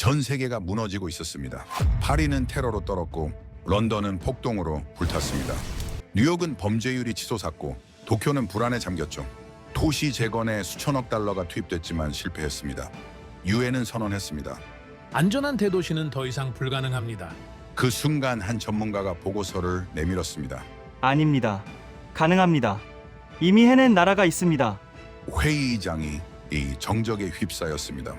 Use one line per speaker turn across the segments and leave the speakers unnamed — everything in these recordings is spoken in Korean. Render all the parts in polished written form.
전 세계가 무너지고 있었습니다. 파리는 테러로 떨었고 런던은 폭동으로 불탔습니다. 뉴욕은 범죄율이 치솟았고 도쿄는 불안에 잠겼죠. 도시 재건에 수천억 달러가 투입됐지만 실패했습니다. 유엔은 선언했습니다.
안전한 대도시는 더 이상 불가능합니다.
그 순간 한 전문가가 보고서를 내밀었습니다.
아닙니다. 가능합니다. 이미 해낸 나라가 있습니다.
회의장이 이 정적에 휩싸였습니다.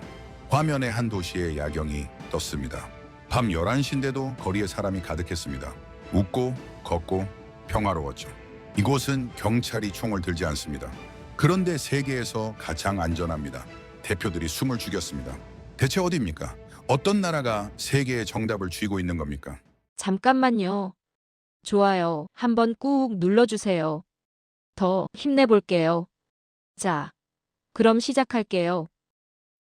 화면에 한 도시의 야경이 떴습니다. 밤 11시인데도 거리에 사람이 가득했습니다. 웃고 걷고 평화로웠죠. 이곳은 경찰이 총을 들지 않습니다. 그런데 세계에서 가장 안전합니다. 대표들이 숨을 죽였습니다. 대체 어디입니까? 어떤 나라가 세계의 정답을 쥐고 있는 겁니까?
잠깐만요. 좋아요. 한번 꾹 눌러주세요. 더 힘내볼게요. 자, 그럼 시작할게요.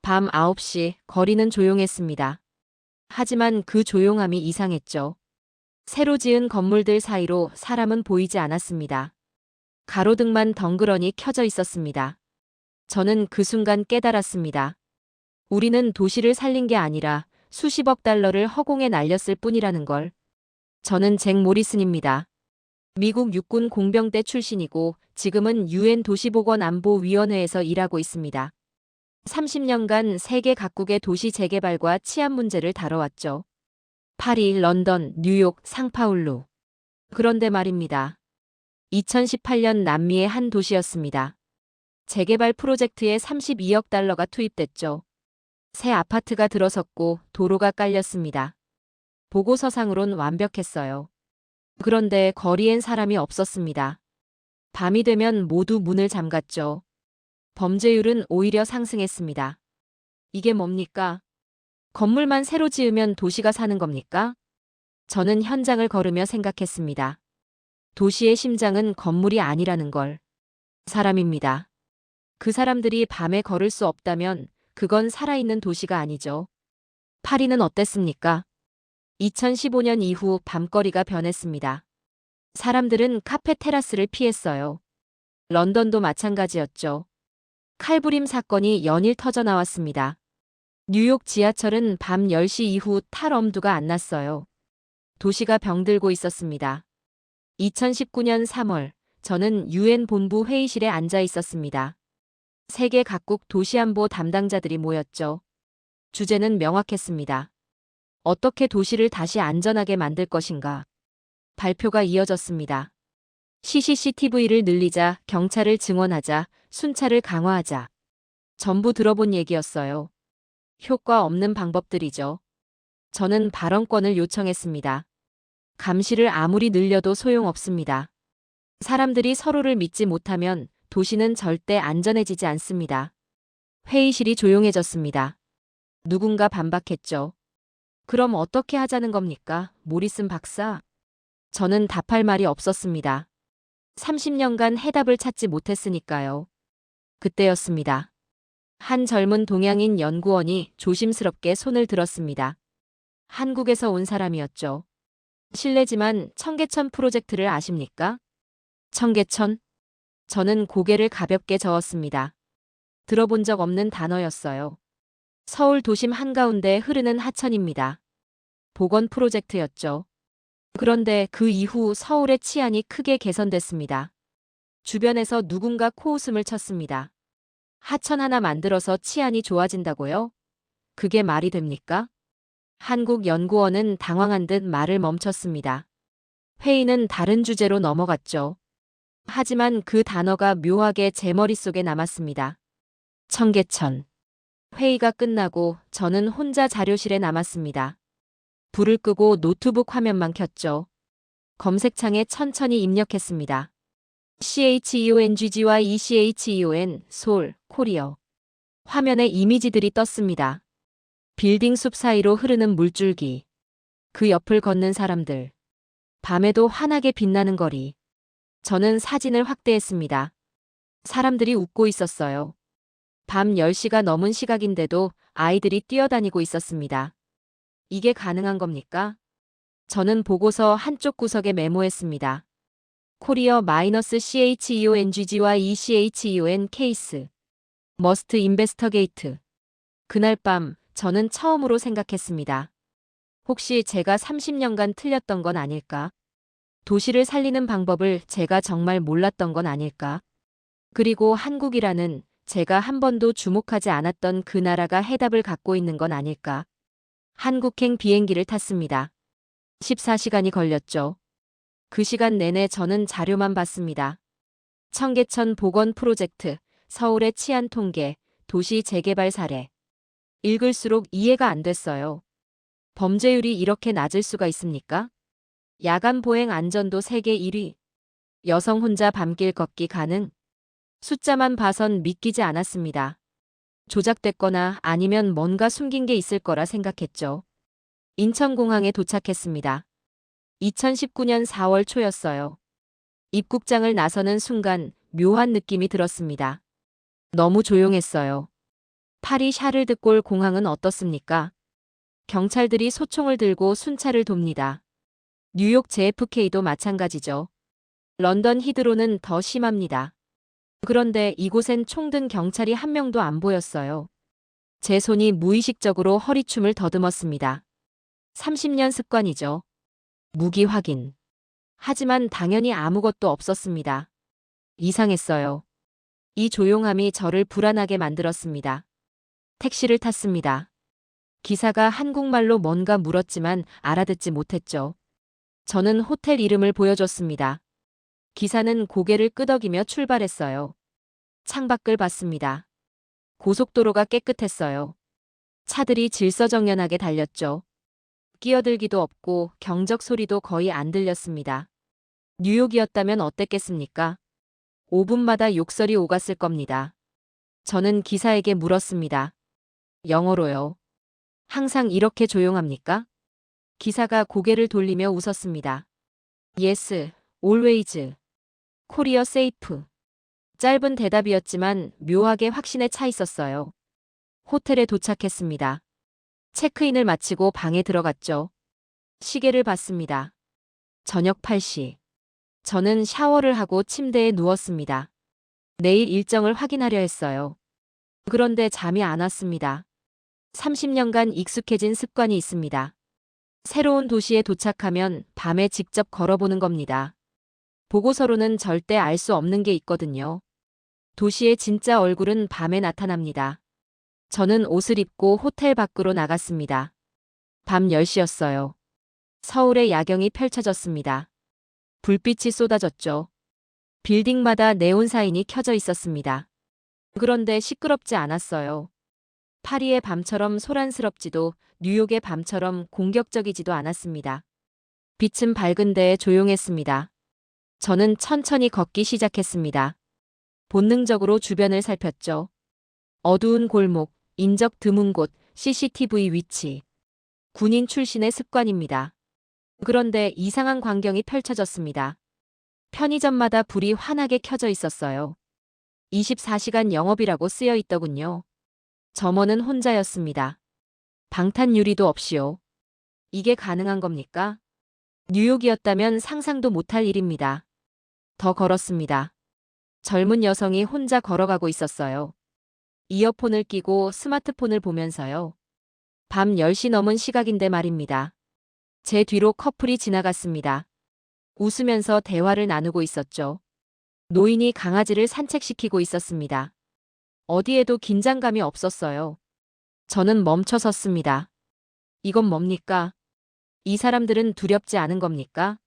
밤 9시 거리는 조용했습니다. 하지만 그 조용함이 이상했죠. 새로 지은 건물들 사이로 사람은 보이지 않았습니다. 가로등만 덩그러니 켜져 있었습니다. 저는 그 순간 깨달았습니다. 우리는 도시를 살린 게 아니라 수십억 달러를 허공에 날렸을 뿐이라는 걸. 저는 잭 모리슨입니다. 미국 육군 공병대 출신이고 지금은 유엔 도시보건안보위원회에서 일하고 있습니다. 30년간 세계 각국의 도시 재개발과 치안 문제를 다뤄왔죠. 파리, 런던, 뉴욕, 상파울루. 그런데 말입니다. 2018년 남미의 한 도시였습니다. 재개발 프로젝트에 32억 달러가 투입됐죠. 새 아파트가 들어섰고 도로가 깔렸습니다. 보고서상으론 완벽했어요. 그런데 거리엔 사람이 없었습니다. 밤이 되면 모두 문을 잠갔죠. 범죄율은 오히려 상승했습니다. 이게 뭡니까? 건물만 새로 지으면 도시가 사는 겁니까? 저는 현장을 걸으며 생각했습니다. 도시의 심장은 건물이 아니라는 걸. 사람입니다. 그 사람들이 밤에 걸을 수 없다면 그건 살아있는 도시가 아니죠. 파리는 어땠습니까? 2015년 이후 밤거리가 변했습니다. 사람들은 카페 테라스를 피했어요. 런던도 마찬가지였죠. 칼부림 사건이 연일 터져 나왔습니다. 뉴욕 지하철은 밤 10시 이후 탈 엄두가 안 났어요. 도시가 병들고 있었습니다. 2019년 3월, 저는 유엔 본부 회의실에 앉아 있었습니다. 세계 각국 도시안보 담당자들이 모였죠. 주제는 명확했습니다. 어떻게 도시를 다시 안전하게 만들 것인가. 발표가 이어졌습니다. CCTV를 늘리자, 경찰을 증원하자, 순찰을 강화하자. 전부 들어본 얘기였어요. 효과 없는 방법들이죠. 저는 발언권을 요청했습니다. 감시를 아무리 늘려도 소용없습니다. 사람들이 서로를 믿지 못하면 도시는 절대 안전해지지 않습니다. 회의실이 조용해졌습니다. 누군가 반박했죠. 그럼 어떻게 하자는 겁니까, 모리슨 박사? 저는 답할 말이 없었습니다. 30년간 해답을 찾지 못했으니까요. 그때였습니다. 한 젊은 동양인 연구원이 조심스럽게 손을 들었습니다. 한국에서 온 사람이었죠. 실례지만 청계천 프로젝트를 아십니까? 청계천? 저는 고개를 가볍게 저었습니다. 들어본 적 없는 단어였어요. 서울 도심 한가운데 흐르는 하천입니다. 보건 프로젝트였죠. 그런데 그 이후 서울의 치안이 크게 개선됐습니다. 주변에서 누군가 코웃음을 쳤습니다. 하천 하나 만들어서 치안이 좋아진다고요? 그게 말이 됩니까? 한국연구원은 당황한 듯 말을 멈췄습니다. 회의는 다른 주제로 넘어갔죠. 하지만 그 단어가 묘하게 제 머릿속에 남았습니다. 청계천. 회의가 끝나고 저는 혼자 자료실에 남았습니다. 불을 끄고 노트북 화면만 켰죠. 검색창에 천천히 입력했습니다. CHEONGGY ECHEON, 서울, 코리아. 화면에 이미지들이 떴습니다. 빌딩 숲 사이로 흐르는 물줄기. 그 옆을 걷는 사람들. 밤에도 환하게 빛나는 거리. 저는 사진을 확대했습니다. 사람들이 웃고 있었어요. 밤 10시가 넘은 시각인데도 아이들이 뛰어다니고 있었습니다. 이게 가능한 겁니까? 저는 보고서 한쪽 구석에 메모했습니다. 코리아 CHEONGGY ECHEON 케이스. 머스트 인베스터게이트. 그날 밤 저는 처음으로 생각했습니다. 혹시 제가 30년간 틀렸던 건 아닐까? 도시를 살리는 방법을 제가 정말 몰랐던 건 아닐까? 그리고 한국이라는 제가 한 번도 주목하지 않았던 그 나라가 해답을 갖고 있는 건 아닐까? 한국행 비행기를 탔습니다. 14시간이 걸렸죠. 그 시간 내내 저는 자료만 봤습니다. 청계천 복원 프로젝트, 서울의 치안 통계, 도시 재개발 사례. 읽을수록 이해가 안 됐어요. 범죄율이 이렇게 낮을 수가 있습니까? 야간 보행 안전도 세계 1위. 여성 혼자 밤길 걷기 가능? 숫자만 봐선 믿기지 않았습니다. 조작됐거나 아니면 뭔가 숨긴 게 있을 거라 생각했죠. 인천공항에 도착했습니다. 2019년 4월 초였어요. 입국장을 나서는 순간 묘한 느낌이 들었습니다. 너무 조용했어요. 파리 샤를드골 공항은 어떻습니까? 경찰들이 소총을 들고 순찰을 돕니다. 뉴욕 JFK도 마찬가지죠. 런던 히드로는 더 심합니다. 그런데 이곳엔 총든 경찰이 한 명도 안 보였어요. 제 손이 무의식적으로 허리춤을 더듬었습니다. 30년 습관이죠. 무기 확인. 하지만 당연히 아무것도 없었습니다. 이상했어요. 이 조용함이 저를 불안하게 만들었습니다. 택시를 탔습니다. 기사가 한국말로 뭔가 물었지만 알아듣지 못했죠. 저는 호텔 이름을 보여줬습니다. 기사는 고개를 끄덕이며 출발했어요. 창밖을 봤습니다. 고속도로가 깨끗했어요. 차들이 질서정연하게 달렸죠. 끼어들기도 없고 경적 소리도 거의 안 들렸습니다. 뉴욕이었다면 어땠겠습니까? 5분마다 욕설이 오갔을 겁니다. 저는 기사에게 물었습니다. 영어로요. 항상 이렇게 조용합니까? 기사가 고개를 돌리며 웃었습니다. Yes, always. 코리어 세이프. 짧은 대답이었지만 묘하게 확신에 차 있었어요. 호텔에 도착했습니다. 체크인을 마치고 방에 들어갔죠. 시계를 봤습니다. 저녁 8시. 저는 샤워를 하고 침대에 누웠습니다. 내일 일정을 확인하려 했어요. 그런데 잠이 안 왔습니다. 30년간 익숙해진 습관이 있습니다. 새로운 도시에 도착하면 밤에 직접 걸어보는 겁니다. 보고서로는 절대 알 수 없는 게 있거든요. 도시의 진짜 얼굴은 밤에 나타납니다. 저는 옷을 입고 호텔 밖으로 나갔습니다. 밤 10시였어요. 서울의 야경이 펼쳐졌습니다. 불빛이 쏟아졌죠. 빌딩마다 네온 사인이 켜져 있었습니다. 그런데 시끄럽지 않았어요. 파리의 밤처럼 소란스럽지도 뉴욕의 밤처럼 공격적이지도 않았습니다. 빛은 밝은데 조용했습니다. 저는 천천히 걷기 시작했습니다. 본능적으로 주변을 살폈죠. 어두운 골목, 인적 드문 곳, CCTV 위치. 군인 출신의 습관입니다. 그런데 이상한 광경이 펼쳐졌습니다. 편의점마다 불이 환하게 켜져 있었어요. 24시간 영업이라고 쓰여 있더군요. 점원은 혼자였습니다. 방탄 유리도 없이요. 이게 가능한 겁니까? 뉴욕이었다면 상상도 못할 일입니다. 더 걸었습니다. 젊은 여성이 혼자 걸어가고 있었어요. 이어폰을 끼고 스마트폰을 보면서요. 밤 10시 넘은 시각인데 말입니다. 제 뒤로 커플이 지나갔습니다. 웃으면서 대화를 나누고 있었죠. 노인이 강아지를 산책시키고 있었습니다. 어디에도 긴장감이 없었어요. 저는 멈춰 섰습니다. 이건 뭡니까? 이 사람들은 두렵지 않은 겁니까?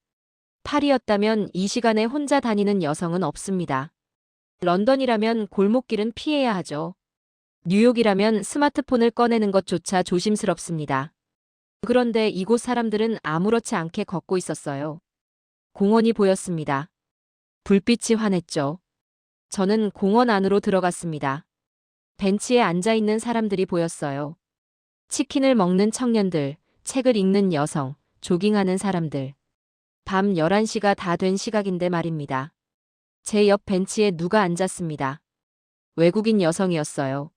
파리였다면 이 시간에 혼자 다니는 여성은 없습니다. 런던이라면 골목길은 피해야 하죠. 뉴욕이라면 스마트폰을 꺼내는 것조차 조심스럽습니다. 그런데 이곳 사람들은 아무렇지 않게 걷고 있었어요. 공원이 보였습니다. 불빛이 환했죠. 저는 공원 안으로 들어갔습니다. 벤치에 앉아있는 사람들이 보였어요. 치킨을 먹는 청년들, 책을 읽는 여성, 조깅하는 사람들. 밤 11시가 다 된 시각인데 말입니다. 제 옆 벤치에 누가 앉았습니다. 외국인 여성이었어요.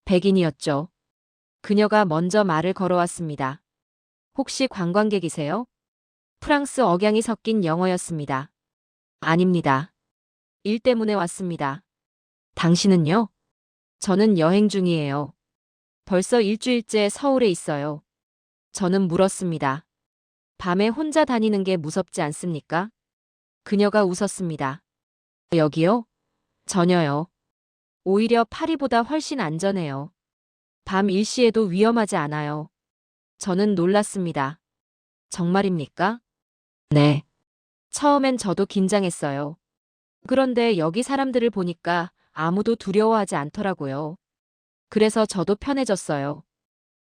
백인이었죠. 그녀가 먼저 말을 걸어왔습니다. 혹시 관광객이세요? 프랑스 억양이 섞인 영어였습니다. 아닙니다. 일 때문에 왔습니다. 당신은요? 저는 여행 중이에요. 벌써 일주일째 서울에 있어요. 저는 물었습니다. 밤에 혼자 다니는 게 무섭지 않습니까? 그녀가 웃었습니다. 여기요? 전혀요. 오히려 파리보다 훨씬 안전해요. 밤 일시에도 위험하지 않아요. 저는 놀랐습니다. 정말입니까? 네. 처음엔 저도 긴장했어요. 그런데 여기 사람들을 보니까 아무도 두려워하지 않더라고요. 그래서 저도 편해졌어요.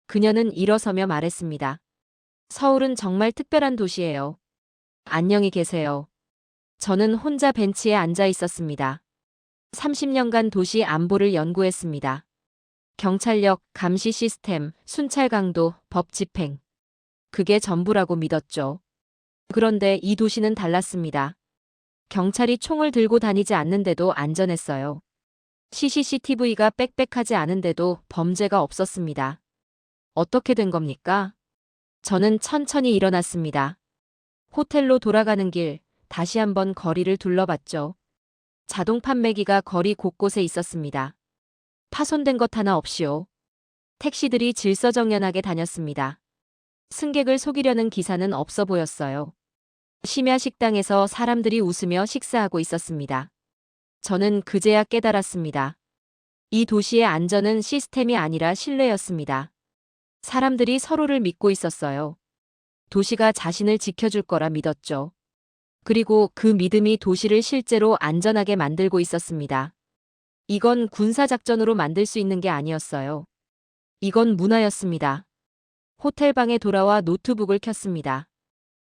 그녀는 일어서며 말했습니다. 서울은 정말 특별한 도시예요. 안녕히 계세요. 저는 혼자 벤치에 앉아 있었습니다. 30년간 도시 안보를 연구했습니다. 경찰력, 감시 시스템, 순찰 강도, 법 집행. 그게 전부라고 믿었죠. 그런데 이 도시는 달랐습니다. 경찰이 총을 들고 다니지 않는데도 안전했어요. CCTV가 빽빽하지 않은데도 범죄가 없었습니다. 어떻게 된 겁니까? 저는 천천히 일어났습니다. 호텔로 돌아가는 길, 다시 한번 거리를 둘러봤죠. 자동 판매기가 거리 곳곳에 있었습니다. 파손된 것 하나 없이요. 택시들이 질서정연하게 다녔습니다. 승객을 속이려는 기사는 없어 보였어요. 심야 식당에서 사람들이 웃으며 식사하고 있었습니다. 저는 그제야 깨달았습니다. 이 도시의 안전은 시스템이 아니라 신뢰였습니다. 사람들이 서로를 믿고 있었어요. 도시가 자신을 지켜줄 거라 믿었죠. 그리고 그 믿음이 도시를 실제로 안전하게 만들고 있었습니다. 이건 군사작전으로 만들 수 있는 게 아니었어요. 이건 문화였습니다. 호텔방에 돌아와 노트북을 켰습니다.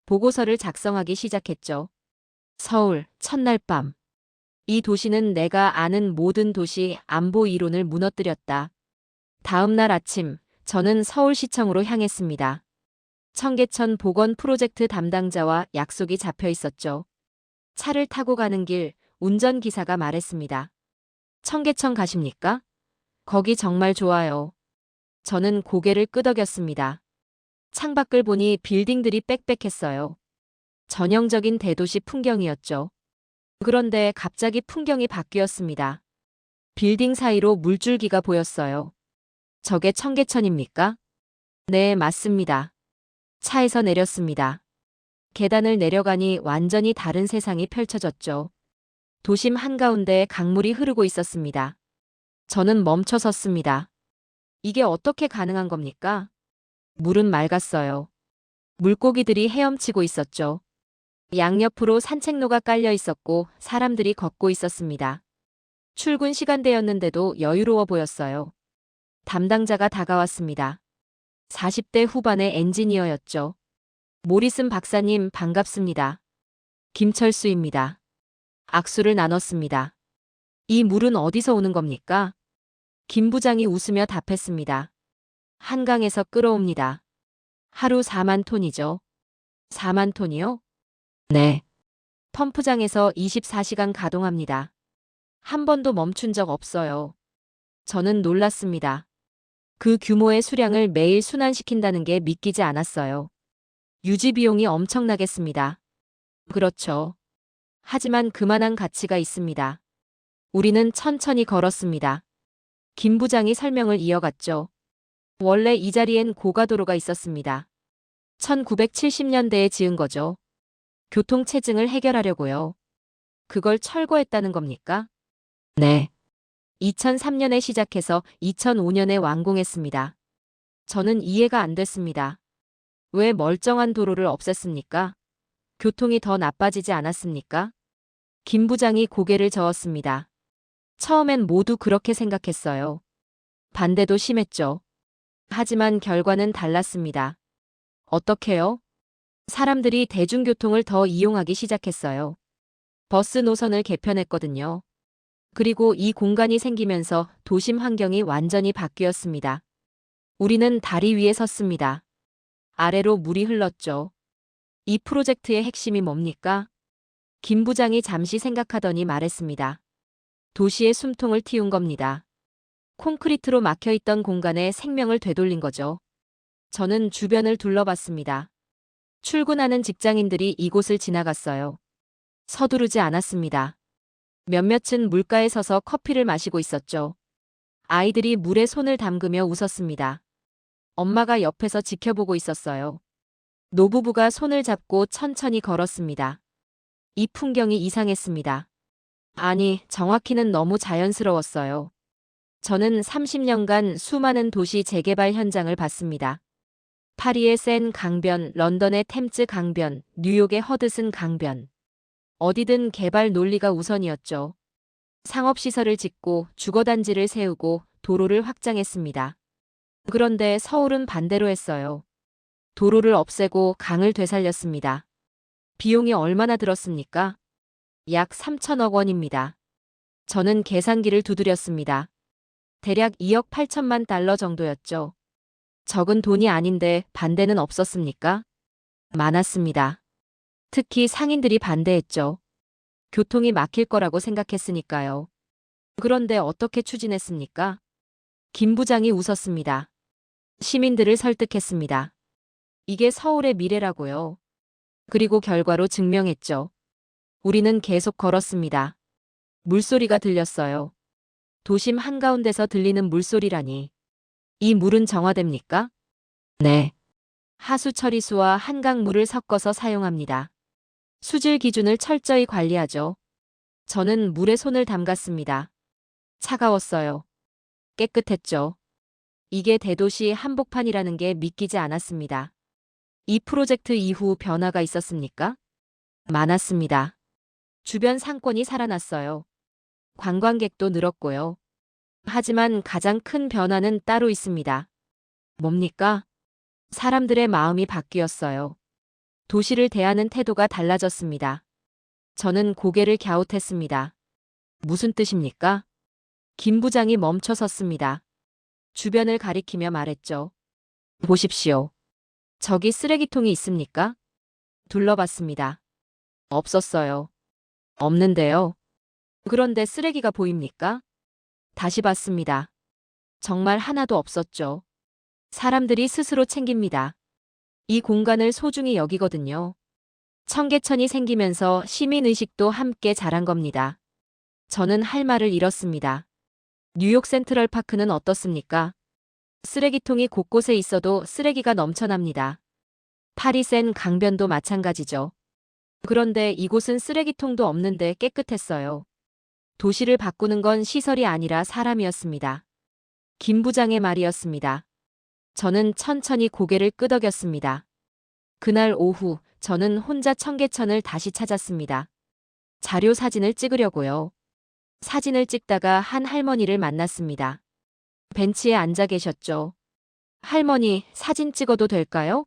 보고서를 작성하기 시작했죠. 서울, 첫날 밤. 이 도시는 내가 아는 모든 도시 안보 이론을 무너뜨렸다. 다음 날 아침, 저는 서울시청으로 향했습니다. 청계천 보건 프로젝트 담당자와 약속이 잡혀 있었죠. 차를 타고 가는 길, 운전기사가 말했습니다. 청계천 가십니까? 거기 정말 좋아요. 저는 고개를 끄덕였습니다. 창밖을 보니 빌딩들이 빽빽했어요. 전형적인 대도시 풍경이었죠. 그런데 갑자기 풍경이 바뀌었습니다. 빌딩 사이로 물줄기가 보였어요. 저게 청계천입니까? 네, 맞습니다. 차에서 내렸습니다. 계단을 내려가니 완전히 다른 세상이 펼쳐졌죠. 도심 한가운데 강물이 흐르고 있었습니다. 저는 멈춰 섰습니다. 이게 어떻게 가능한 겁니까? 물은 맑았어요. 물고기들이 헤엄치고 있었죠. 양옆으로 산책로가 깔려 있었고 사람들이 걷고 있었습니다. 출근 시간대였는데도 여유로워 보였어요. 담당자가 다가왔습니다. 40대 후반의 엔지니어였죠. 모리슨 박사님 반갑습니다. 김철수입니다. 악수를 나눴습니다. 이 물은 어디서 오는 겁니까? 김 부장이 웃으며 답했습니다. 한강에서 끌어옵니다. 하루 4만 톤이죠. 4만 톤이요? 네. 펌프장에서 24시간 가동합니다. 한 번도 멈춘 적 없어요. 저는 놀랐습니다. 그 규모의 수량을 매일 순환시킨다는 게 믿기지 않았어요. 유지 비용이 엄청나겠습니다. 그렇죠. 하지만 그만한 가치가 있습니다. 우리는 천천히 걸었습니다. 김 부장이 설명을 이어갔죠. 원래 이 자리엔 고가도로가 있었습니다. 1970년대에 지은 거죠. 교통체증을 해결하려고요. 그걸 철거했다는 겁니까? 네. 2003년에 시작해서 2005년에 완공했습니다. 저는 이해가 안 됐습니다. 왜 멀쩡한 도로를 없앴습니까? 교통이 더 나빠지지 않았습니까? 김 부장이 고개를 저었습니다. 처음엔 모두 그렇게 생각했어요. 반대도 심했죠. 하지만 결과는 달랐습니다. 어떻게요? 사람들이 대중교통을 더 이용하기 시작했어요. 버스 노선을 개편했거든요. 그리고 이 공간이 생기면서 도심 환경이 완전히 바뀌었습니다. 우리는 다리 위에 섰습니다. 아래로 물이 흘렀죠. 이 프로젝트의 핵심이 뭡니까? 김 부장이 잠시 생각하더니 말했습니다. 도시의 숨통을 틔운 겁니다. 콘크리트로 막혀있던 공간에 생명을 되돌린 거죠. 저는 주변을 둘러봤습니다. 출근하는 직장인들이 이곳을 지나갔어요. 서두르지 않았습니다. 몇몇은 물가에 서서 커피를 마시고 있었죠. 아이들이 물에 손을 담그며 웃었습니다. 엄마가 옆에서 지켜보고 있었어요. 노부부가 손을 잡고 천천히 걸었습니다. 이 풍경이 이상했습니다. 아니, 정확히는 너무 자연스러웠어요. 저는 30년간 수많은 도시 재개발 현장을 봤습니다. 파리의 센 강변, 런던의 템즈 강변, 뉴욕의 허드슨 강변. 어디든 개발 논리가 우선이었죠. 상업시설을 짓고 주거단지를 세우고 도로를 확장했습니다. 그런데 서울은 반대로 했어요. 도로를 없애고 강을 되살렸습니다. 비용이 얼마나 들었습니까? 약 3천억 원입니다. 저는 계산기를 두드렸습니다. 대략 2억 8천만 달러 정도였죠. 적은 돈이 아닌데 반대는 없었습니까? 많았습니다. 특히 상인들이 반대했죠. 교통이 막힐 거라고 생각했으니까요. 그런데 어떻게 추진했습니까? 김 부장이 웃었습니다. 시민들을 설득했습니다. 이게 서울의 미래라고요. 그리고 결과로 증명했죠. 우리는 계속 걸었습니다. 물소리가 들렸어요. 도심 한가운데서 들리는 물소리라니. 이 물은 정화됩니까? 네. 하수 처리수와 한강물을 섞어서 사용합니다. 수질 기준을 철저히 관리하죠. 저는 물에 손을 담갔습니다. 차가웠어요. 깨끗했죠. 이게 대도시 한복판이라는 게 믿기지 않았습니다. 이 프로젝트 이후 변화가 있었습니까? 많았습니다. 주변 상권이 살아났어요. 관광객도 늘었고요. 하지만 가장 큰 변화는 따로 있습니다. 뭡니까? 사람들의 마음이 바뀌었어요. 도시를 대하는 태도가 달라졌습니다. 저는 고개를 갸웃했습니다. 무슨 뜻입니까? 김 부장이 멈춰 섰습니다. 주변을 가리키며 말했죠. 보십시오. 저기 쓰레기통이 있습니까? 둘러봤습니다. 없었어요. 없는데요. 그런데 쓰레기가 보입니까? 다시 봤습니다. 정말 하나도 없었죠. 사람들이 스스로 챙깁니다. 이 공간을 소중히 여기거든요. 청계천이 생기면서 시민의식도 함께 자란 겁니다. 저는 할 말을 잃었습니다. 뉴욕 센트럴파크는 어떻습니까? 쓰레기통이 곳곳에 있어도 쓰레기가 넘쳐납니다. 파리 센 강변도 마찬가지죠. 그런데 이곳은 쓰레기통도 없는데 깨끗했어요. 도시를 바꾸는 건 시설이 아니라 사람이었습니다. 김 부장의 말이었습니다. 저는 천천히 고개를 끄덕였습니다. 그날 오후 저는 혼자 청계천을 다시 찾았습니다. 자료 사진을 찍으려고요. 사진을 찍다가 한 할머니를 만났습니다. 벤치에 앉아 계셨죠. 할머니, 사진 찍어도 될까요?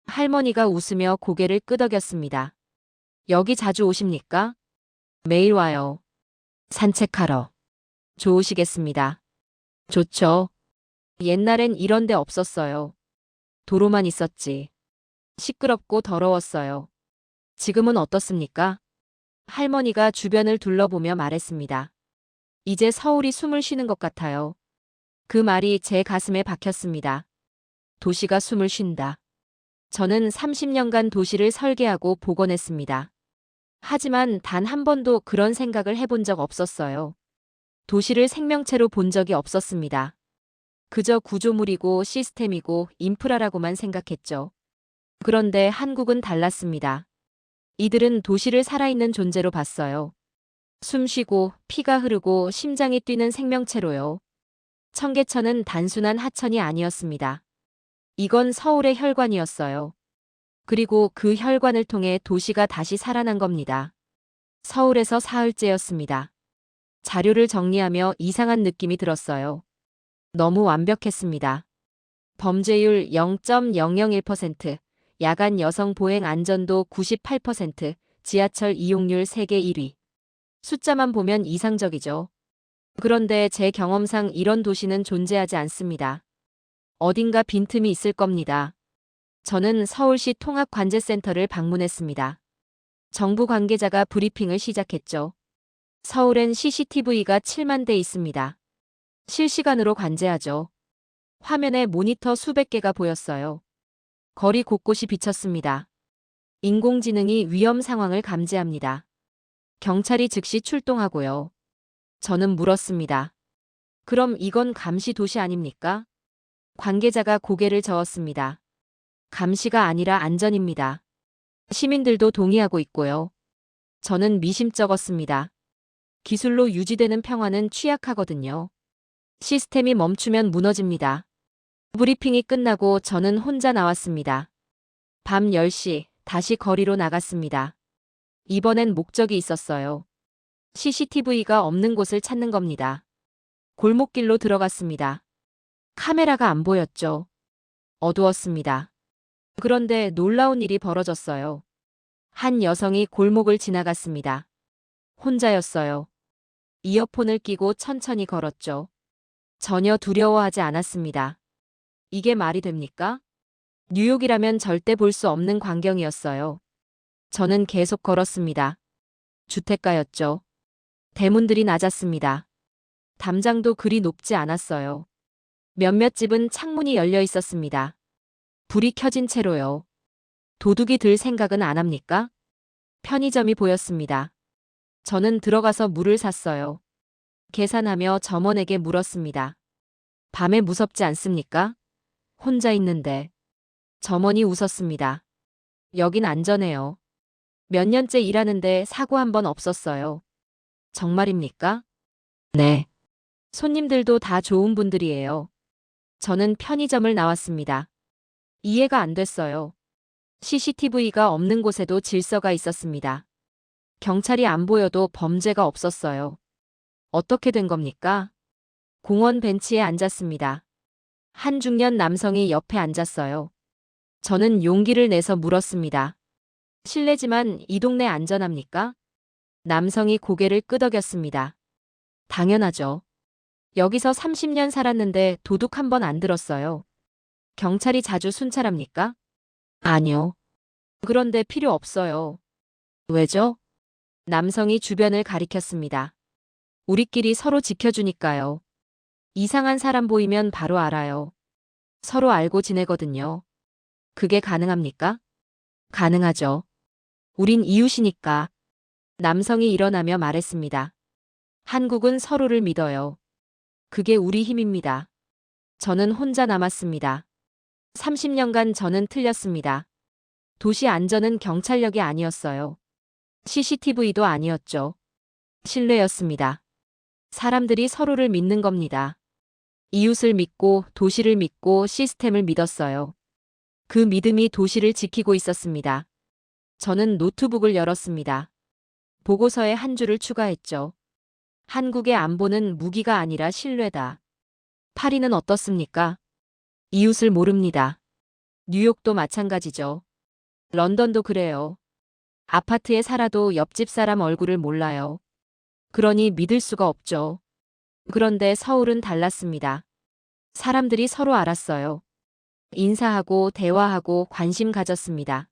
할머니가 웃으며 고개를 끄덕였습니다. 여기 자주 오십니까? 매일 와요. 산책하러. 좋으시겠습니다. 좋죠. 옛날엔 이런 데 없었어요. 도로만 있었지. 시끄럽고 더러웠어요. 지금은 어떻습니까? 할머니가 주변을 둘러보며 말했습니다. 이제 서울이 숨을 쉬는 것 같아요. 그 말이 제 가슴에 박혔습니다. 도시가 숨을 쉰다. 저는 30년간 도시를 설계하고 복원했습니다. 하지만 단 한 번도 그런 생각을 해본 적 없었어요. 도시를 생명체로 본 적이 없었습니다. 그저 구조물이고 시스템이고 인프라라고만 생각했죠. 그런데 한국은 달랐습니다. 이들은 도시를 살아있는 존재로 봤어요. 숨쉬고 피가 흐르고 심장이 뛰는 생명체로요. 청계천은 단순한 하천이 아니었습니다. 이건 서울의 혈관이었어요. 그리고 그 혈관을 통해 도시가 다시 살아난 겁니다. 서울에서 사흘째였습니다. 자료를 정리하며 이상한 느낌이 들었어요. 너무 완벽했습니다. 범죄율 0.001%, 야간 여성 보행 안전도 98%, 지하철 이용률 세계 1위. 숫자만 보면 이상적이죠. 그런데 제 경험상 이런 도시는 존재하지 않습니다. 어딘가 빈틈이 있을 겁니다. 저는 서울시 통합관제센터를 방문했습니다. 정부 관계자가 브리핑을 시작했죠. 서울엔 CCTV가 7만 대 있습니다. 실시간으로 관제하죠. 화면에 모니터 수백 개가 보였어요. 거리 곳곳이 비쳤습니다. 인공지능이 위험 상황을 감지합니다. 경찰이 즉시 출동하고요. 저는 물었습니다. 그럼 이건 감시 도시 아닙니까? 관계자가 고개를 저었습니다. 감시가 아니라 안전입니다. 시민들도 동의하고 있고요. 저는 미심쩍었습니다. 기술로 유지되는 평화는 취약하거든요. 시스템이 멈추면 무너집니다. 브리핑이 끝나고 저는 혼자 나왔습니다. 밤 10시 다시 거리로 나갔습니다. 이번엔 목적이 있었어요. CCTV가 없는 곳을 찾는 겁니다. 골목길로 들어갔습니다. 카메라가 안 보였죠. 어두웠습니다. 그런데 놀라운 일이 벌어졌어요. 한 여성이 골목을 지나갔습니다. 혼자였어요. 이어폰을 끼고 천천히 걸었죠. 전혀 두려워하지 않았습니다. 이게 말이 됩니까? 뉴욕이라면 절대 볼 수 없는 광경이었어요. 저는 계속 걸었습니다. 주택가였죠. 대문들이 낮았습니다. 담장도 그리 높지 않았어요. 몇몇 집은 창문이 열려 있었습니다. 불이 켜진 채로요. 도둑이 들 생각은 안 합니까? 편의점이 보였습니다. 저는 들어가서 물을 샀어요. 계산하며 점원에게 물었습니다. 밤에 무섭지 않습니까? 혼자 있는데. 점원이 웃었습니다. 여긴 안전해요. 몇 년째 일하는데 사고 한 번 없었어요. 정말입니까? 네. 손님들도 다 좋은 분들이에요. 저는 편의점을 나왔습니다. 이해가 안 됐어요. CCTV가 없는 곳에도 질서가 있었습니다. 경찰이 안 보여도 범죄가 없었어요. 어떻게 된 겁니까? 공원 벤치에 앉았습니다. 한 중년 남성이 옆에 앉았어요. 저는 용기를 내서 물었습니다. 실례지만 이 동네 안전합니까? 남성이 고개를 끄덕였습니다. 당연하죠. 여기서 30년 살았는데 도둑 한 번 안 들었어요. 경찰이 자주 순찰합니까? 아니요. 그런데 필요 없어요. 왜죠? 남성이 주변을 가리켰습니다. 우리끼리 서로 지켜주니까요. 이상한 사람 보이면 바로 알아요. 서로 알고 지내거든요. 그게 가능합니까? 가능하죠. 우린 이웃이니까. 남성이 일어나며 말했습니다. 한국은 서로를 믿어요. 그게 우리 힘입니다. 저는 혼자 남았습니다. 30년간 저는 틀렸습니다. 도시 안전은 경찰력이 아니었어요. CCTV도 아니었죠. 신뢰였습니다. 사람들이 서로를 믿는 겁니다. 이웃을 믿고 도시를 믿고 시스템을 믿었어요. 그 믿음이 도시를 지키고 있었습니다. 저는 노트북을 열었습니다. 보고서에 한 줄을 추가했죠. 한국의 안보는 무기가 아니라 신뢰다. 파리는 어떻습니까? 이웃을 모릅니다. 뉴욕도 마찬가지죠. 런던도 그래요. 아파트에 살아도 옆집 사람 얼굴을 몰라요. 그러니 믿을 수가 없죠. 그런데 서울은 달랐습니다. 사람들이 서로 알았어요. 인사하고 대화하고 관심 가졌습니다.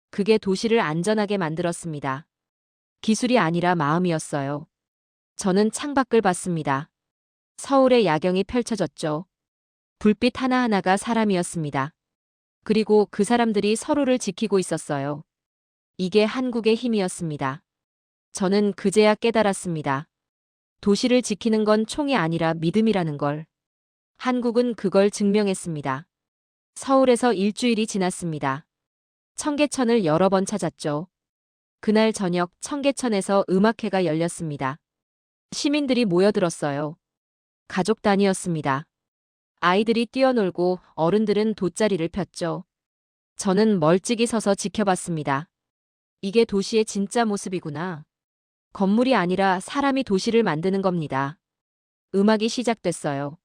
그게 도시를 안전하게 만들었습니다. 기술이 아니라 마음이었어요. 저는 창밖을 봤습니다. 서울의 야경이 펼쳐졌죠. 불빛 하나하나가 사람이었습니다. 그리고 그 사람들이 서로를 지키고 있었어요. 이게 한국의 힘이었습니다. 저는 그제야 깨달았습니다. 도시를 지키는 건 총이 아니라 믿음이라는 걸. 한국은 그걸 증명했습니다. 서울에서 일주일이 지났습니다. 청계천을 여러 번 찾았죠. 그날 저녁 청계천에서 음악회가 열렸습니다. 시민들이 모여들었어요. 가족 단위였습니다. 아이들이 뛰어놀고 어른들은 돗자리를 폈죠. 저는 멀찍이 서서 지켜봤습니다. 이게 도시의 진짜 모습이구나. 건물이 아니라 사람이 도시를 만드는 겁니다. 음악이 시작됐어요.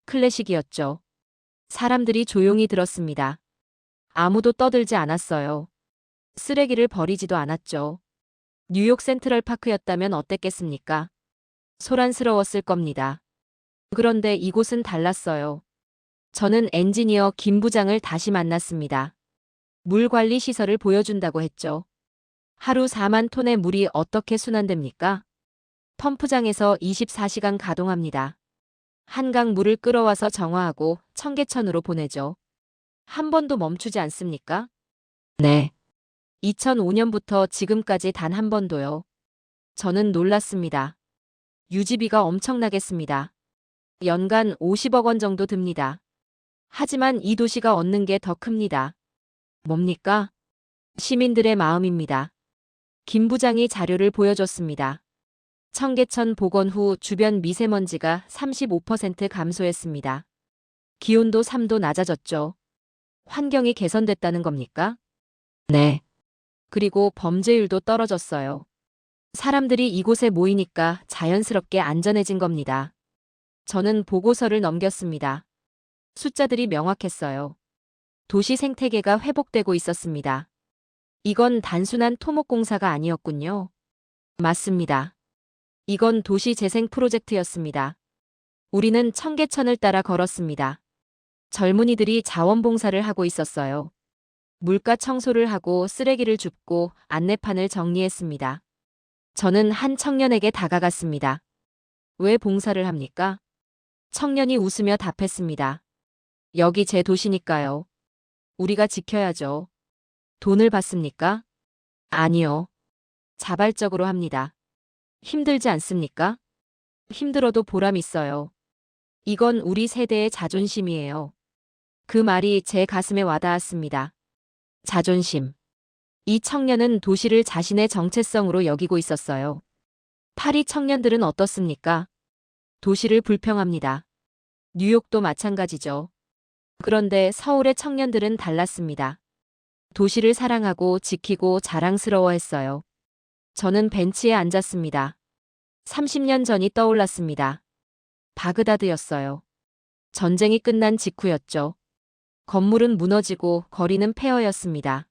클래식이었죠. 사람들이 조용히 들었습니다. 아무도 떠들지 않았어요. 쓰레기를 버리지도 않았죠. 뉴욕 센트럴 파크였다면 어땠겠습니까? 소란스러웠을 겁니다. 그런데 이곳은 달랐어요. 저는 엔지니어 김 부장을 다시 만났습니다. 물 관리 시설을 보여준다고 했죠. 하루 4만 톤의 물이 어떻게 순환됩니까? 펌프장에서 24시간 가동합니다. 한강 물을 끌어와서 정화하고 청계천으로 보내죠. 한 번도 멈추지 않습니까? 네. 2005년부터 지금까지 단 한 번도요. 저는 놀랐습니다. 유지비가 엄청나겠습니다. 연간 50억 원 정도 듭니다. 하지만 이 도시가 얻는 게 더 큽니다. 뭡니까? 시민들의 마음입니다. 김 부장이 자료를 보여줬습니다. 청계천 복원 후 주변 미세먼지가 35% 감소했습니다. 기온도 3도 낮아졌죠. 환경이 개선됐다는 겁니까? 네. 그리고 범죄율도 떨어졌어요. 사람들이 이곳에 모이니까 자연스럽게 안전해진 겁니다. 저는 보고서를 넘겼습니다. 숫자들이 명확했어요. 도시 생태계가 회복되고 있었습니다. 이건 단순한 토목공사가 아니었군요. 맞습니다. 이건 도시 재생 프로젝트였습니다. 우리는 청계천을 따라 걸었습니다. 젊은이들이 자원봉사를 하고 있었어요. 물가 청소를 하고 쓰레기를 줍고 안내판을 정리했습니다. 저는 한 청년에게 다가갔습니다. 왜 봉사를 합니까? 청년이 웃으며 답했습니다. 여기 제 도시니까요. 우리가 지켜야죠. 돈을 받습니까? 아니요. 자발적으로 합니다. 힘들지 않습니까? 힘들어도 보람 있어요. 이건 우리 세대의 자존심이에요. 그 말이 제 가슴에 와닿았습니다. 자존심. 이 청년은 도시를 자신의 정체성으로 여기고 있었어요. 파리 청년들은 어떻습니까? 도시를 불평합니다. 뉴욕도 마찬가지죠. 그런데 서울의 청년들은 달랐습니다. 도시를 사랑하고 지키고 자랑스러워했어요. 저는 벤치에 앉았습니다. 30년 전이 떠올랐습니다. 바그다드였어요. 전쟁이 끝난 직후였죠. 건물은 무너지고 거리는 폐허였습니다.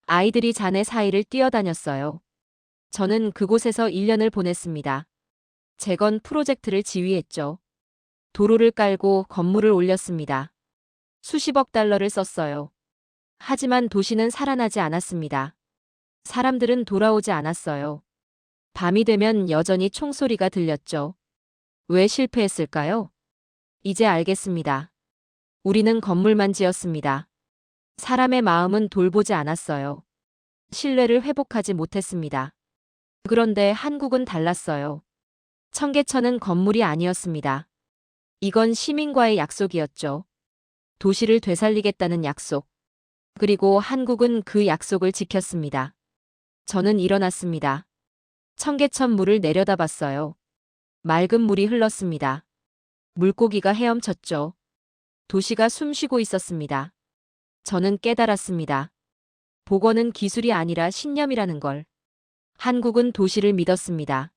아이들이 잔해 사이를 뛰어다녔어요. 저는 그곳에서 1년을 보냈습니다. 재건 프로젝트를 지휘했죠. 도로를 깔고 건물을 올렸습니다. 수십억 달러를 썼어요. 하지만 도시는 살아나지 않았습니다. 사람들은 돌아오지 않았어요. 밤이 되면 여전히 총소리가 들렸죠. 왜 실패했을까요? 이제 알겠습니다. 우리는 건물만 지었습니다. 사람의 마음은 돌보지 않았어요. 신뢰를 회복하지 못했습니다. 그런데 한국은 달랐어요. 청계천은 건물이 아니었습니다. 이건 시민과의 약속이었죠. 도시를 되살리겠다는 약속. 그리고 한국은 그 약속을 지켰습니다. 저는 일어났습니다. 청계천 물을 내려다봤어요. 맑은 물이 흘렀습니다. 물고기가 헤엄쳤죠. 도시가 숨쉬고 있었습니다. 저는 깨달았습니다. 복원은 기술이 아니라 신념이라는 걸. 한국은 도시를 믿었습니다.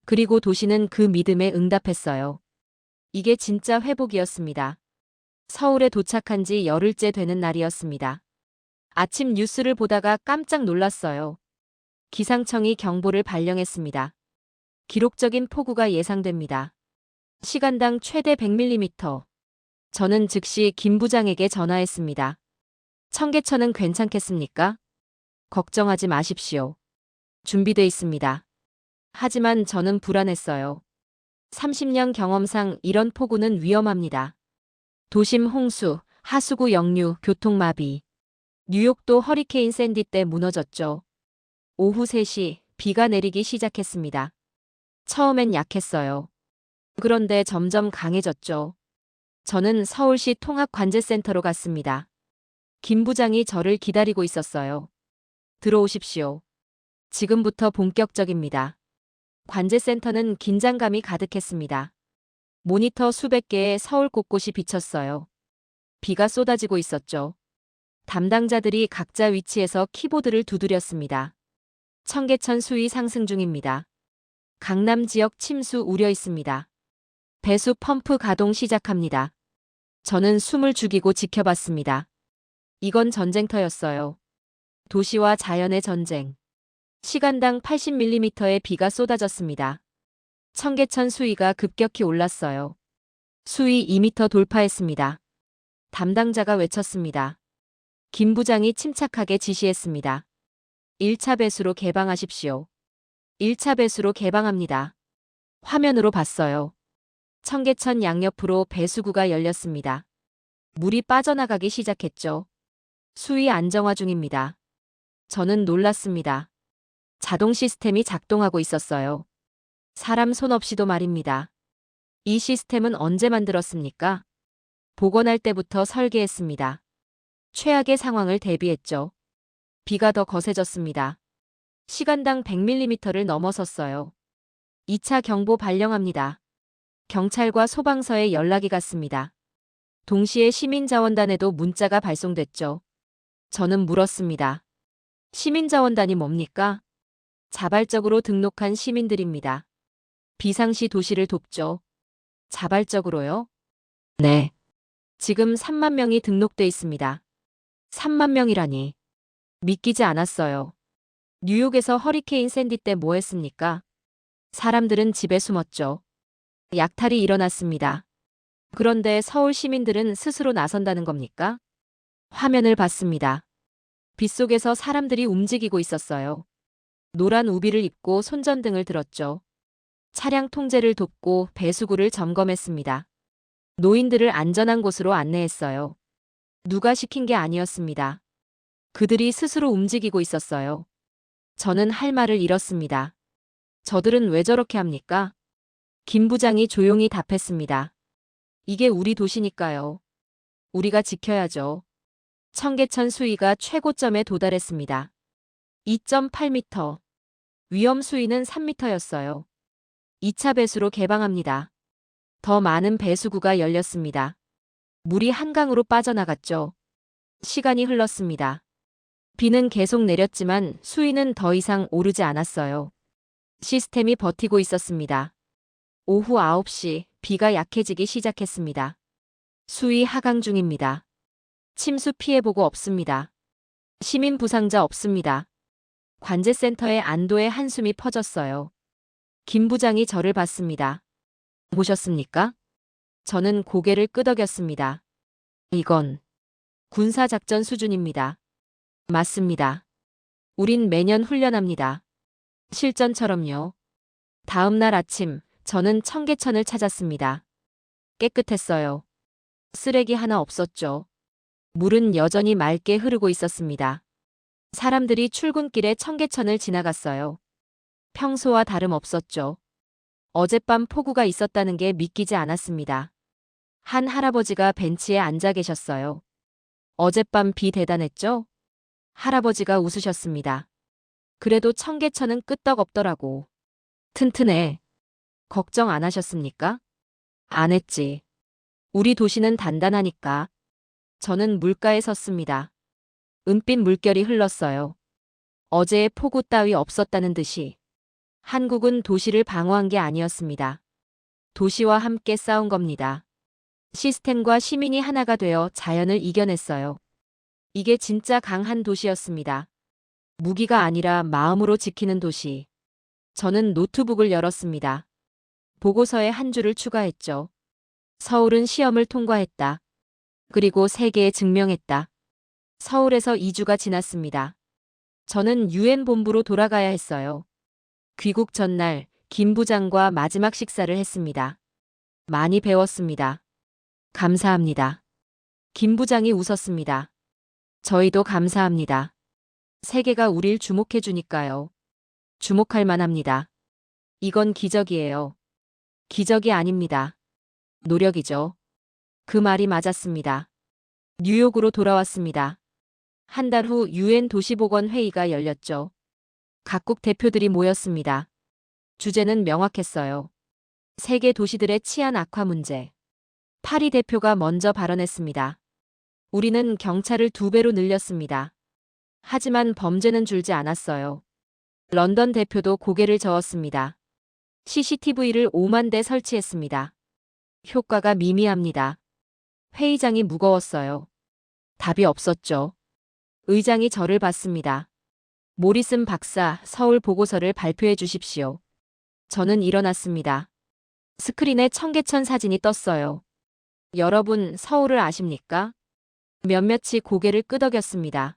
그리고 도시는 그 믿음에 응답했어요. 이게 진짜 회복이었습니다. 서울에 도착한 지 열흘째 되는 날이었습니다. 아침 뉴스를 보다가 깜짝 놀랐어요. 기상청이 경보를 발령했습니다. 기록적인 폭우가 예상됩니다. 시간당 최대 100mm. 저는 즉시 김 부장에게 전화했습니다. 청계천은 괜찮겠습니까? 걱정하지 마십시오. 준비돼 있습니다. 하지만 저는 불안했어요. 30년 경험상 이런 폭우는 위험합니다. 도심 홍수, 하수구 역류, 교통마비. 뉴욕도 허리케인 샌디 때 무너졌죠. 오후 3시 비가 내리기 시작했습니다. 처음엔 약했어요. 그런데 점점 강해졌죠. 저는 서울시 통합관제센터로 갔습니다. 김 부장이 저를 기다리고 있었어요. 들어오십시오. 지금부터 본격적입니다. 관제센터는 긴장감이 가득했습니다. 모니터 수백 개에 서울 곳곳이 비쳤어요. 비가 쏟아지고 있었죠. 담당자들이 각자 위치에서 키보드를 두드렸습니다. 청계천 수위 상승 중입니다. 강남 지역 침수 우려 있습니다. 배수 펌프 가동 시작합니다. 저는 숨을 죽이고 지켜봤습니다. 이건 전쟁터였어요. 도시와 자연의 전쟁. 시간당 80mm의 비가 쏟아졌습니다. 청계천 수위가 급격히 올랐어요. 수위 2m 돌파했습니다. 담당자가 외쳤습니다. 김 부장이 침착하게 지시했습니다. 1차 배수로 개방하십시오. 1차 배수로 개방합니다. 화면으로 봤어요. 청계천 양옆으로 배수구가 열렸습니다. 물이 빠져나가기 시작했죠. 수위 안정화 중입니다. 저는 놀랐습니다. 자동 시스템이 작동하고 있었어요. 사람 손 없이도 말입니다. 이 시스템은 언제 만들었습니까? 복원할 때부터 설계했습니다. 최악의 상황을 대비했죠. 비가 더 거세졌습니다. 시간당 100mm를 넘어섰어요. 2차 경보 발령합니다. 경찰과 소방서에 연락이 갔습니다. 동시에 시민자원단에도 문자가 발송됐죠. 저는 물었습니다. 시민자원단이 뭡니까? 자발적으로 등록한 시민들입니다. 비상시 도시를 돕죠. 자발적으로요? 네. 지금 3만 명이 등록돼 있습니다. 3만 명이라니. 믿기지 않았어요. 뉴욕에서 허리케인 샌디 때 뭐 했습니까? 사람들은 집에 숨었죠. 약탈이 일어났습니다. 그런데 서울 시민들은 스스로 나선다는 겁니까? 화면을 봤습니다. 빗속에서 사람들이 움직이고 있었어요. 노란 우비를 입고 손전등을 들었죠. 차량 통제를 돕고 배수구를 점검했습니다. 노인들을 안전한 곳으로 안내했어요. 누가 시킨 게 아니었습니다. 그들이 스스로 움직이고 있었어요. 저는 할 말을 잃었습니다. 저들은 왜 저렇게 합니까? 김 부장이 조용히 답했습니다. 이게 우리 도시니까요. 우리가 지켜야죠. 청계천 수위가 최고점에 도달했습니다. 2.8m. 위험 수위는 3m였어요. 2차 배수로 개방합니다. 더 많은 배수구가 열렸습니다. 물이 한강으로 빠져나갔죠. 시간이 흘렀습니다. 비는 계속 내렸지만 수위는 더 이상 오르지 않았어요. 시스템이 버티고 있었습니다. 오후 9시 비가 약해지기 시작했습니다. 수위 하강 중입니다. 침수 피해 보고 없습니다. 시민 부상자 없습니다. 관제센터에 안도의 한숨이 퍼졌어요. 김 부장이 저를 봤습니다. 보셨습니까? 저는 고개를 끄덕였습니다. 이건 군사작전 수준입니다. 맞습니다. 우린 매년 훈련합니다. 실전처럼요. 다음 날 아침 저는 청계천을 찾았습니다. 깨끗했어요. 쓰레기 하나 없었죠. 물은 여전히 맑게 흐르고 있었습니다. 사람들이 출근길에 청계천을 지나갔어요. 평소와 다름없었죠. 어젯밤 폭우가 있었다는 게 믿기지 않았습니다. 한 할아버지가 벤치에 앉아 계셨어요. 어젯밤 비 대단했죠? 할아버지가 웃으셨습니다. 그래도 청계천은 끄떡없더라고. 튼튼해. 걱정 안 하셨습니까? 안 했지. 우리 도시는 단단하니까. 저는 물가에 섰습니다. 은빛 물결이 흘렀어요. 어제의 폭우 따위 없었다는 듯이. 한국은 도시를 방어한 게 아니었습니다. 도시와 함께 싸운 겁니다. 시스템과 시민이 하나가 되어 자연을 이겨냈어요. 이게 진짜 강한 도시였습니다. 무기가 아니라 마음으로 지키는 도시. 저는 노트북을 열었습니다. 보고서에 한 줄을 추가했죠. 서울은 시험을 통과했다. 그리고 세계에 증명했다. 서울에서 2주가 지났습니다. 저는 유엔 본부로 돌아가야 했어요. 귀국 전날 김 부장과 마지막 식사를 했습니다. 많이 배웠습니다. 감사합니다. 김 부장이 웃었습니다. 저희도 감사합니다. 세계가 우릴 주목해 주니까요. 주목할 만합니다. 이건 기적이에요. 기적이 아닙니다. 노력이죠. 그 말이 맞았습니다. 뉴욕으로 돌아왔습니다. 한 달 후 유엔 도시보건회의가 열렸죠. 각국 대표들이 모였습니다. 주제는 명확했어요. 세계 도시들의 치안 악화 문제. 파리 대표가 먼저 발언했습니다. 우리는 경찰을 2배로 늘렸습니다. 하지만 범죄는 줄지 않았어요. 런던 대표도 고개를 저었습니다. CCTV를 5만 대 설치했습니다. 효과가 미미합니다. 회의장이 무거웠어요. 답이 없었죠. 의장이 저를 봤습니다. 모리슨 박사, 서울 보고서를 발표해 주십시오. 저는 일어났습니다. 스크린에 청계천 사진이 떴어요. 여러분, 서울을 아십니까? 몇몇이 고개를 끄덕였습니다.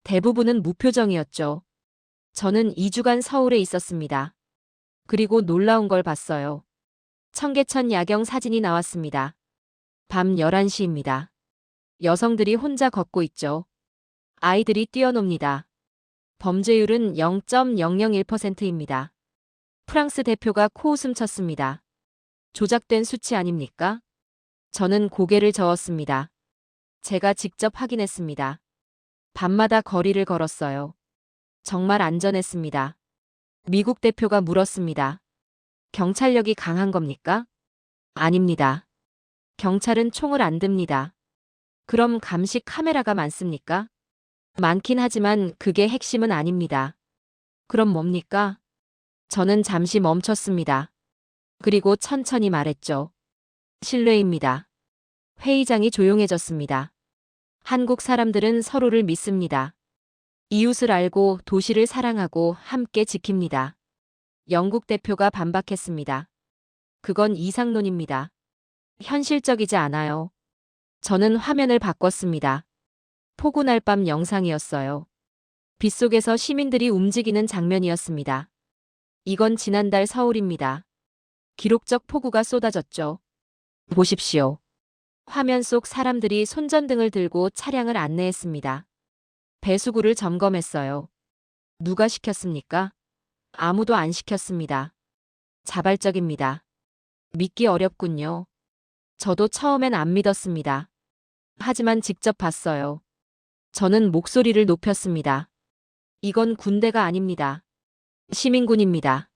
대부분은 무표정이었죠. 저는 2주간 서울에 있었습니다. 그리고 놀라운 걸 봤어요. 청계천 야경 사진이 나왔습니다. 밤 11시입니다. 여성들이 혼자 걷고 있죠. 아이들이 뛰어놉니다. 범죄율은 0.001%입니다. 프랑스 대표가 코웃음 쳤습니다. 조작된 수치 아닙니까? 저는 고개를 저었습니다. 제가 직접 확인했습니다. 밤마다 거리를 걸었어요. 정말 안전했습니다. 미국 대표가 물었습니다. 경찰력이 강한 겁니까? 아닙니다. 경찰은 총을 안 듭니다. 그럼 감시 카메라가 많습니까? 많긴 하지만 그게 핵심은 아닙니다. 그럼 뭡니까? 저는 잠시 멈췄습니다. 그리고 천천히 말했죠. 신뢰입니다. 회의장이 조용해졌습니다. 한국 사람들은 서로를 믿습니다. 이웃을 알고 도시를 사랑하고 함께 지킵니다. 영국 대표가 반박했습니다. 그건 이상론입니다. 현실적이지 않아요. 저는 화면을 바꿨습니다. 폭우 날 밤 영상이었어요. 빗속에서 시민들이 움직이는 장면이었습니다. 이건 지난달 서울입니다. 기록적 폭우가 쏟아졌죠. 보십시오. 화면 속 사람들이 손전등을 들고 차량을 안내했습니다. 배수구를 점검했어요. 누가 시켰습니까? 아무도 안 시켰습니다. 자발적입니다. 믿기 어렵군요. 저도 처음엔 안 믿었습니다. 하지만 직접 봤어요. 저는 목소리를 높였습니다. 이건 군대가 아닙니다. 시민군입니다.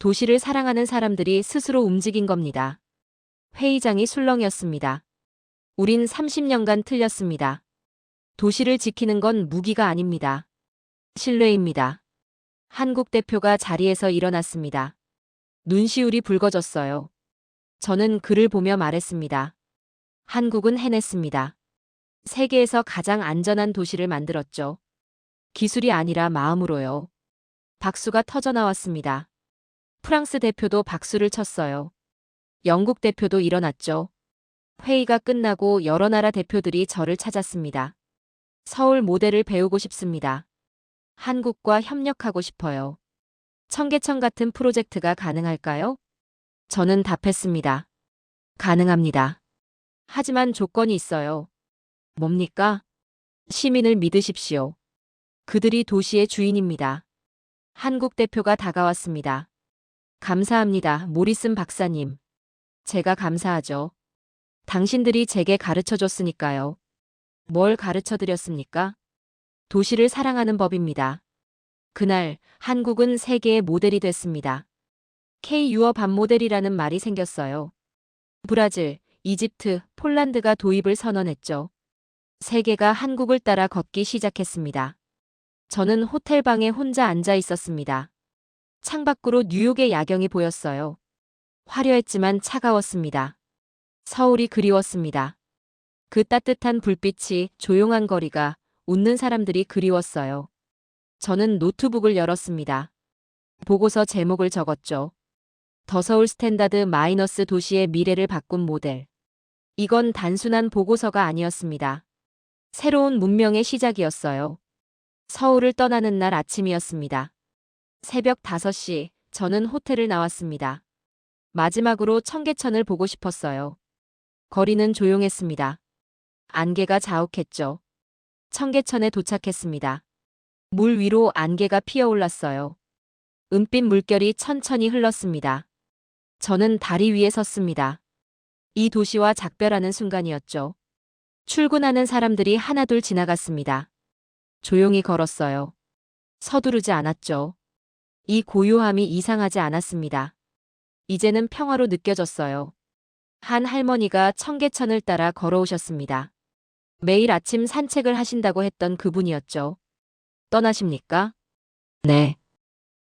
도시를 사랑하는 사람들이 스스로 움직인 겁니다. 회의장이 술렁이었습니다. 우린 30년간 틀렸습니다. 도시를 지키는 건 무기가 아닙니다. 신뢰입니다. 한국 대표가 자리에서 일어났습니다. 눈시울이 붉어졌어요. 저는 그를 보며 말했습니다. 한국은 해냈습니다. 세계에서 가장 안전한 도시를 만들었죠. 기술이 아니라 마음으로요. 박수가 터져나왔습니다. 프랑스 대표도 박수를 쳤어요. 영국 대표도 일어났죠. 회의가 끝나고 여러 나라 대표들이 저를 찾았습니다. 서울 모델을 배우고 싶습니다. 한국과 협력하고 싶어요. 청계천 같은 프로젝트가 가능할까요? 저는 답했습니다. 가능합니다. 하지만 조건이 있어요. 뭡니까? 시민을 믿으십시오. 그들이 도시의 주인입니다. 한국 대표가 다가왔습니다. 감사합니다, 모리슨 박사님. 제가 감사하죠. 당신들이 제게 가르쳐 줬으니까요. 뭘 가르쳐 드렸습니까? 도시를 사랑하는 법입니다. 그날 한국은 세계의 모델이 됐습니다. K-유어 반 모델이라는 말이 생겼어요. 브라질, 이집트, 폴란드가 도입을 선언했죠. 세계가 한국을 따라 걷기 시작했습니다. 저는 호텔방에 혼자 앉아 있었습니다. 창밖으로 뉴욕의 야경이 보였어요. 화려했지만 차가웠습니다. 서울이 그리웠습니다. 그 따뜻한 불빛이, 조용한 거리가, 웃는 사람들이 그리웠어요. 저는 노트북을 열었습니다. 보고서 제목을 적었죠. 더 서울 스탠다드 마이너스 도시의 미래를 바꾼 모델. 이건 단순한 보고서가 아니었습니다. 새로운 문명의 시작이었어요. 서울을 떠나는 날 아침이었습니다. 새벽 5시, 저는 호텔을 나왔습니다. 마지막으로 청계천을 보고 싶었어요. 거리는 조용했습니다. 안개가 자욱했죠. 청계천에 도착했습니다. 물 위로 안개가 피어올랐어요. 은빛 물결이 천천히 흘렀습니다. 저는 다리 위에 섰습니다. 이 도시와 작별하는 순간이었죠. 출근하는 사람들이 하나둘 지나갔습니다. 조용히 걸었어요. 서두르지 않았죠. 이 고요함이 이상하지 않았습니다. 이제는 평화로 느껴졌어요. 한 할머니가 청계천을 따라 걸어오셨습니다. 매일 아침 산책을 하신다고 했던 그분이었죠. 떠나십니까? 네.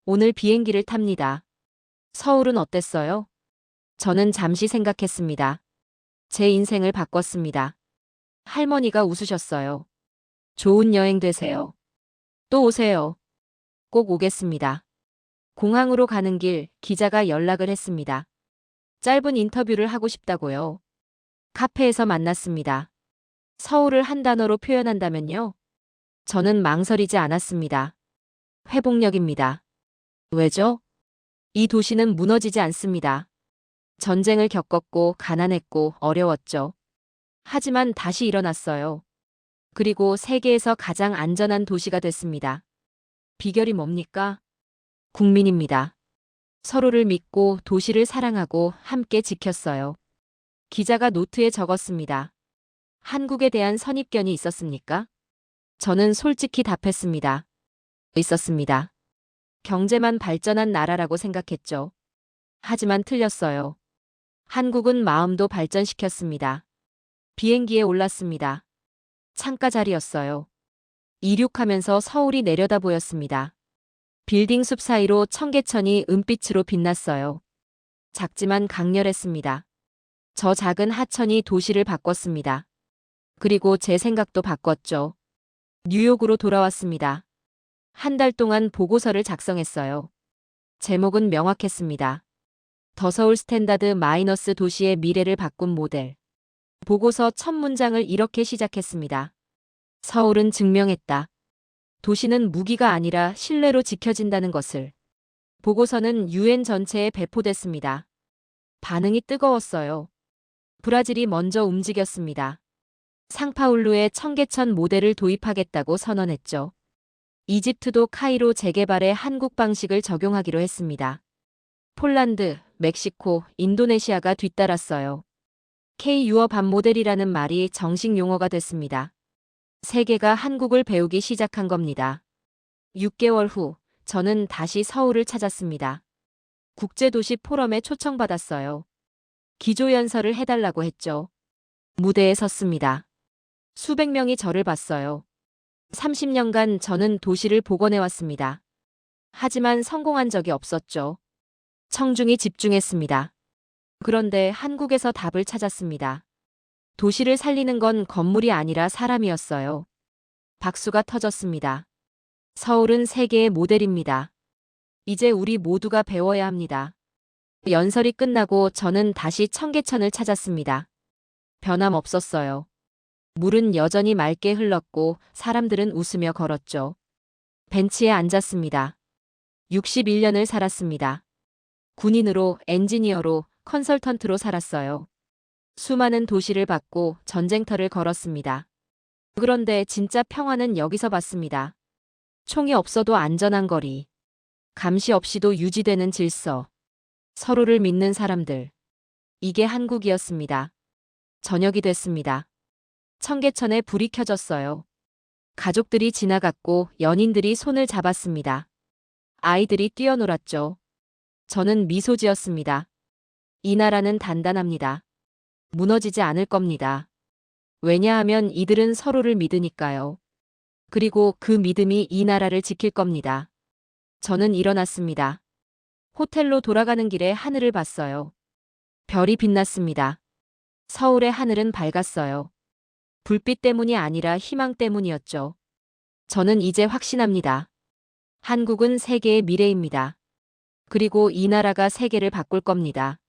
오늘 비행기를 탑니다. 서울은 어땠어요? 저는 잠시 생각했습니다. 제 인생을 바꿨습니다. 할머니가 웃으셨어요. 좋은 여행 되세요. 또 오세요. 꼭 오겠습니다. 공항으로 가는 길 기자가 연락을 했습니다. 짧은 인터뷰를 하고 싶다고요. 카페에서 만났습니다. 서울을 한 단어로 표현한다면요? 저는 망설이지 않았습니다. 회복력입니다. 왜죠? 이 도시는 무너지지 않습니다. 전쟁을 겪었고 가난했고 어려웠죠. 하지만 다시 일어났어요. 그리고 세계에서 가장 안전한 도시가 됐습니다. 비결이 뭡니까? 국민입니다. 서로를 믿고 도시를 사랑하고 함께 지켰어요. 기자가 노트에 적었습니다. 한국에 대한 선입견이 있었습니까? 저는 솔직히 답했습니다. 있었습니다. 경제만 발전한 나라라고 생각했죠. 하지만 틀렸어요. 한국은 마음도 발전시켰습니다. 비행기에 올랐습니다. 창가 자리였어요. 이륙하면서 서울이 내려다 보였습니다. 빌딩 숲 사이로 청계천이 은빛으로 빛났어요. 작지만 강렬했습니다. 저 작은 하천이 도시를 바꿨습니다. 그리고 제 생각도 바꿨죠. 뉴욕으로 돌아왔습니다. 한 달 동안 보고서를 작성했어요. 제목은 명확했습니다. 더 서울 스탠다드 마이너스 도시의 미래를 바꾼 모델. 보고서 첫 문장을 이렇게 시작했습니다. 서울은 증명했다. 도시는 무기가 아니라 신뢰로 지켜진다는 것을. 보고서는 유엔 전체에 배포됐습니다. 반응이 뜨거웠어요. 브라질이 먼저 움직였습니다. 상파울루에 청계천 모델을 도입하겠다고 선언했죠. 이집트도 카이로 재개발의 한국 방식을 적용하기로 했습니다. 폴란드, 멕시코, 인도네시아가 뒤따랐어요. K-유어 반 모델이라는 말이 정식 용어가 됐습니다. 세계가 한국을 배우기 시작한 겁니다. 6개월 후 저는 다시 서울을 찾았습니다. 국제도시 포럼에 초청받았어요. 기조연설을 해달라고 했죠. 무대에 섰습니다. 수백 명이 저를 봤어요. 30년간 저는 도시를 복원해왔습니다. 하지만 성공한 적이 없었죠. 청중이 집중했습니다. 그런데 한국에서 답을 찾았습니다. 도시를 살리는 건 건물이 아니라 사람이었어요. 박수가 터졌습니다. 서울은 세계의 모델입니다. 이제 우리 모두가 배워야 합니다. 연설이 끝나고 저는 다시 청계천을 찾았습니다. 변함없었어요. 물은 여전히 맑게 흘렀고 사람들은 웃으며 걸었죠. 벤치에 앉았습니다. 61년을 살았습니다. 군인으로, 엔지니어로, 컨설턴트로 살았어요. 수많은 도시를 받고 전쟁터를 걸었습니다. 그런데 진짜 평화는 여기서 봤습니다. 총이 없어도 안전한 거리. 감시 없이도 유지되는 질서. 서로를 믿는 사람들. 이게 한국이었습니다. 저녁이 됐습니다. 청계천에 불이 켜졌어요. 가족들이 지나갔고 연인들이 손을 잡았습니다. 아이들이 뛰어놀았죠. 저는 미소 지었습니다. 이 나라는 단단합니다. 무너지지 않을 겁니다. 왜냐하면 이들은 서로를 믿으니까요. 그리고 그 믿음이 이 나라를 지킬 겁니다. 저는 일어났습니다. 호텔로 돌아가는 길에 하늘을 봤어요. 별이 빛났습니다. 서울의 하늘은 밝았어요. 불빛 때문이 아니라 희망 때문이었죠. 저는 이제 확신합니다. 한국은 세계의 미래입니다. 그리고 이 나라가 세계를 바꿀 겁니다.